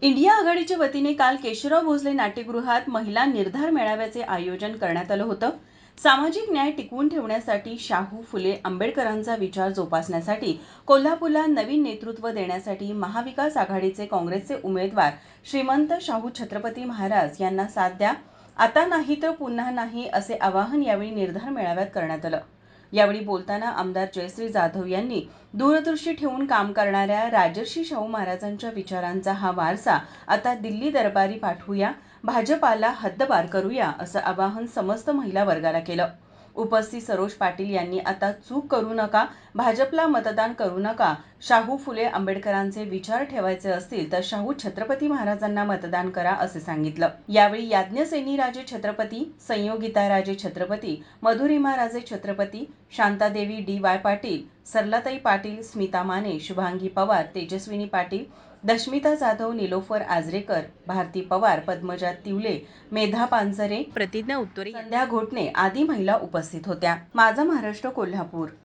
India आघाडीच्या वतीने काल केशवराव भोसले नाट्यगृहात महिला निर्धार मेळाव्याचे आयोजन करण्यात आलं होतं. सामाजिक न्याय टिकवून ठेवण्यासाठी शाहू फुले आंबेडकरांचा विचार जोपासण्यासाठी कोल्हापूरला नवीन नेतृत्व देण्यासाठी महाविकास आघाडीचे काँग्रेसचे उमेदवार श्रीमंत शाहू छत्रपती महाराज यांना साथ द्या, आता नाही तर पुन्हा नाही, असे आवाहन यावेळी निर्धार मेळाव्यात करण्यात आलं. यावेळी बोलताना आमदार जयश्री जाधव यांनी दूरदृष्टी ठेवून काम करणाऱ्या राजर्षी शाहू महाराजांच्या विचारांचा हा वारसा आता दिल्ली दरबारी पाठवूया, भाजपाला हद्दपार करूया, असं आवाहन समस्त महिला वर्गाला केलं. उपस्थित सरोज पाटील यांनी आता चूक करू नका, भाजपला मतदान करू नका, शाहू फुले आंबेडकरांचे विचार ठेवायचे असतील तर शाहू छत्रपती महाराजांना मतदान करा, असे सांगितलं. यावेळी याज्ञसेनी राजे छत्रपती, संयोगिता राजे छत्रपती, मधुरिमा राजे छत्रपती, शांतादेवी डी.वाय. पाटील, सरलाताई पाटील, स्मिता माने, शुभांगी पवार, तेजस्विनी पाटील, दशमिता जाधव, निलोफर आजरेकर, भारती पवार, पद्मजा तिवले, मेधा पानसरे, प्रतिज्ञा उत्तरे, संध्या घोटणे आदी महिला उपस्थित होत्या. माझा महाराष्ट्र कोल्हापूर.